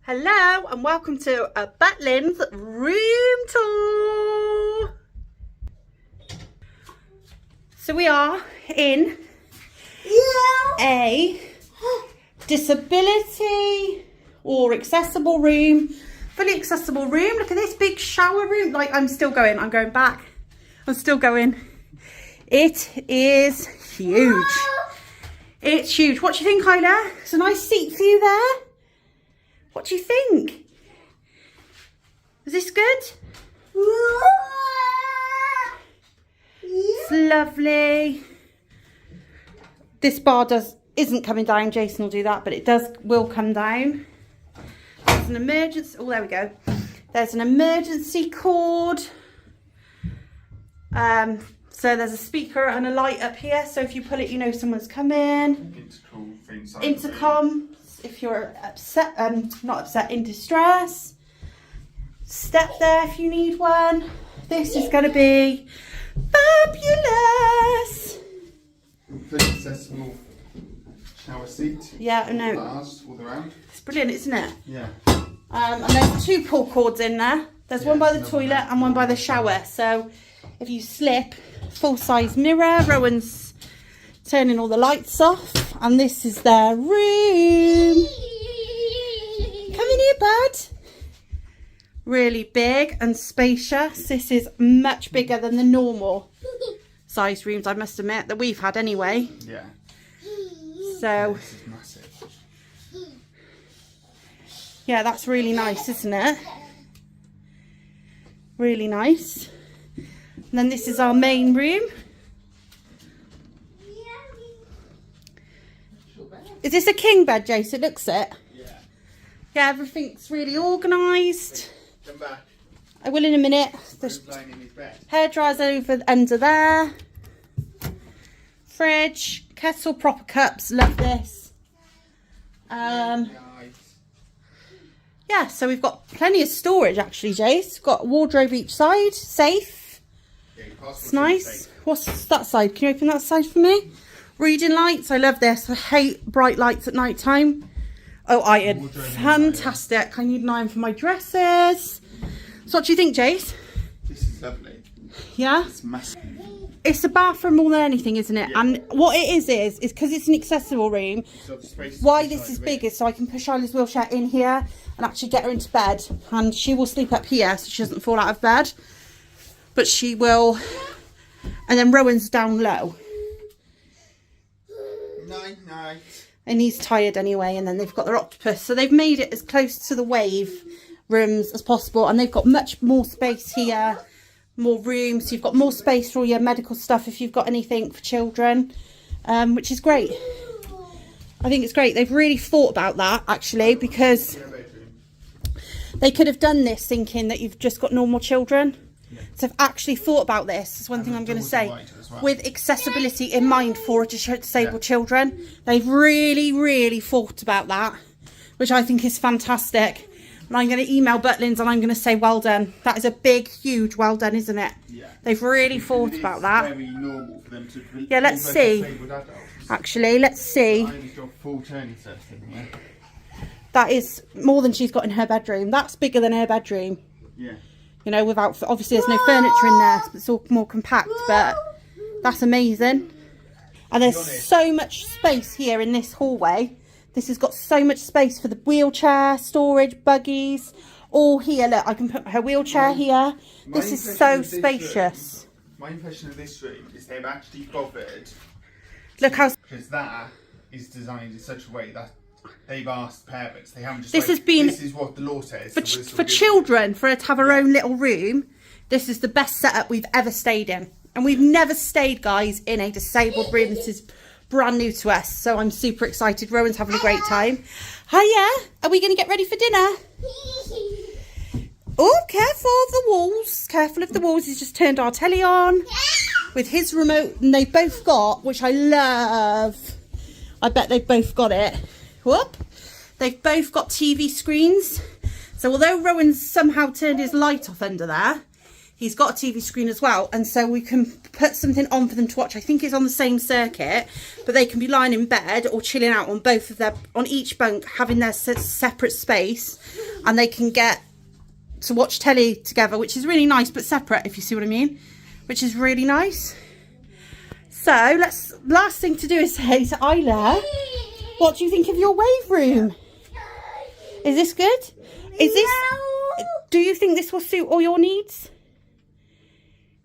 Hello and welcome to a Butlins room tour. So we are in a disability or accessible room, fully accessible room. Look at this big shower room. Like I'm going back. I'm still going. It is huge. It's huge. What do you think, Isla? It's a nice seat for you there. What do you think? Is this good? It's lovely. This bar isn't coming down. Jason will do that, but it will come down. There's an emergency. Oh, there we go. There's an emergency cord. So there's a speaker and a light up here. So if you pull it, you know someone's coming. Intercom. If you're upset, not upset, in distress, step there if you need one. This is going to be fabulous. Fully accessible shower seat. Yeah, I know. Bars all around. It's brilliant, isn't it? Yeah. And there's two pull cords in there. There's one by the toilet and one by the shower. So if you slip, full-size mirror. Rowan's turning all the lights off. And this is their room. Come in here, bud. Really big and spacious. This is much bigger than the normal size rooms, I must admit, that we've had anyway. Yeah. So, this is massive. Yeah, that's really nice, isn't it? Really nice. And then this is our main room. Is this a king bed, Jace? It looks it. Yeah. Yeah, everything's really organised. Come back. I will in a minute. The Lying in his bed. hairdryer's over under there. Fridge, kettle, proper cups. Love this. Nice. Yeah, so we've got plenty of storage actually, Jace. We've got a wardrobe each side. Safe. Yeah, It's nice. What's that side? Can you open that side for me? Reading lights. I love this. I hate bright lights at night time. Oh, iron. Fantastic. I need an iron for my dresses. So what do you think, Jace? This is lovely. Yeah? It's massive. It's a bathroom more than anything, isn't it? Yeah. And what it is because it's an accessible room. So the space Why this is big is so I can push Isla's wheelchair in here and actually get her into bed. And she will sleep up here so she doesn't fall out of bed. But she will... And then Rowan's down low. Night. And he's tired anyway. And then they've got their octopus. So they've made it as close to the wave rooms as possible. And they've got much more space here. More room. So you've got more space for all your medical stuff if you've got anything for children. Which is great. I think it's great. They've really thought about that actually, because they could have done this thinking that you've just got normal children. So I've actually thought about this. That's one thing I'm going to say. With accessibility in mind for disabled children. They've really, really thought about that, which I think is fantastic. And I'm going to email Butlins and I'm going to say, well done. That is a big, huge well done, isn't it? Yeah. They've really thought about that. Very normal for them to Yeah, let's see. Actually, let's see. Full turning system, yeah. That is more than she's got in her bedroom. That's bigger than her bedroom. Yeah. You know, without, obviously there's no furniture in there, so it's all more compact, but that's amazing. And there's so much space here in this hallway. This has got so much space for the wheelchair, storage, buggies, all here. Look, I can put her wheelchair here. This is so spacious. My impression of this room is they've actually bothered. Look how... Because that is designed in such a way that they've asked parents. They haven't just This has been... This is what the law says. For children, for her to have her own little room, this is the best setup we've ever stayed in. And we've never stayed, guys, in a disabled room. This is brand new to us. So I'm super excited. Rowan's having a great time. Hiya. Are we going to get ready for dinner? Oh, careful of the walls. Careful of the walls. He's just turned our telly on with his remote. And they've both got, which I love. I bet they've both got it. Whoop. They've both got TV screens. So although Rowan's somehow turned his light off under there, he's got a TV screen as well, and so we can put something on for them to watch. I think it's on the same circuit, but they can be lying in bed or chilling out on both of their, on each bunk, having their separate space, and they can get to watch telly together, which is really nice, but separate, if you see what I mean, which is really nice. So last thing to do is say to Isla, what do you think of your wave room? Is this good? Is this, do you think this will suit all your needs?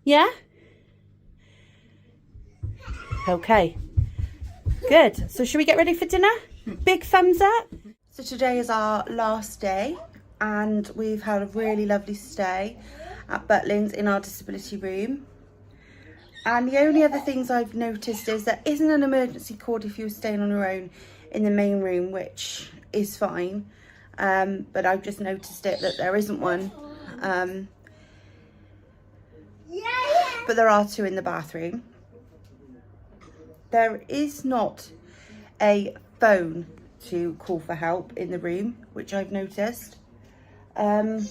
Yeah? Okay. Good. So should we get ready for dinner? Big thumbs up. So today is our last day, and we've had a really lovely stay at Butlins in our disability room. And the only other things I've noticed is there isn't an emergency cord if you're staying on your own in the main room, which is fine. But I've just noticed it that there isn't one. But there are two in the bathroom. There is not a phone to call for help in the room, which I've noticed. And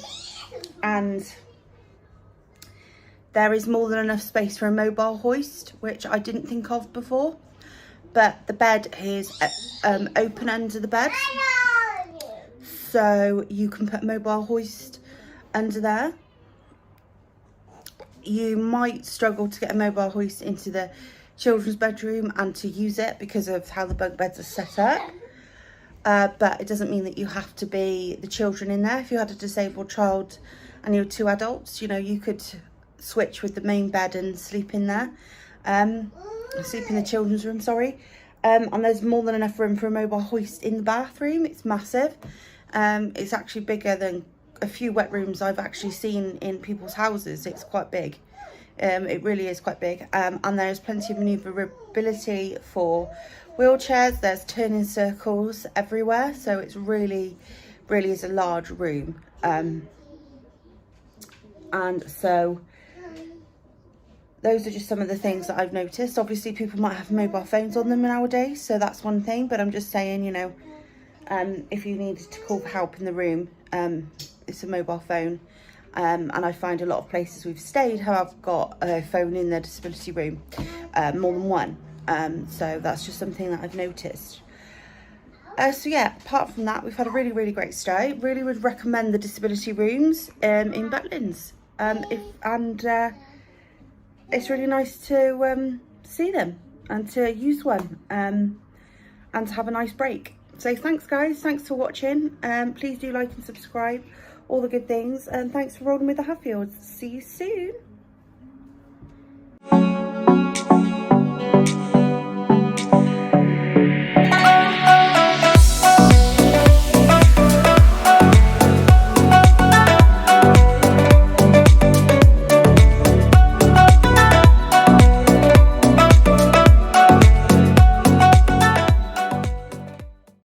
there is more than enough space for a mobile hoist, which I didn't think of before. But the bed is open under the bed, so you can put mobile hoist under there. You might struggle to get a mobile hoist into the children's bedroom and to use it because of how the bunk beds are set up. But it doesn't mean that you have to be the children in there. If you had a disabled child and you were two adults, you know, you could switch with the main bed and sleep in there. Sleep in the children's room, sorry. And there's more than enough room for a mobile hoist in the bathroom. It's massive. It's actually bigger than a few wet rooms I've actually seen in people's houses. It's quite big. It really is quite big. And there's plenty of manoeuvrability for wheelchairs. There's turning circles everywhere, so it's really is a large room. And so those are just some of the things that I've noticed. Obviously people might have mobile phones on them nowadays, so that's one thing, but I'm just saying, you know, if you needed to call for help in the room, it's a mobile phone. And I find a lot of places we've stayed have got a phone in their disability room, more than one. So that's just something that I've noticed. So yeah, apart from that, we've had a really great stay. Really would recommend the disability rooms in Butlins. It's really nice to see them and to use one and to have a nice break. So thanks guys, thanks for watching. Please do like and subscribe, all the good things, and thanks for rolling with the Hatfields. See you soon.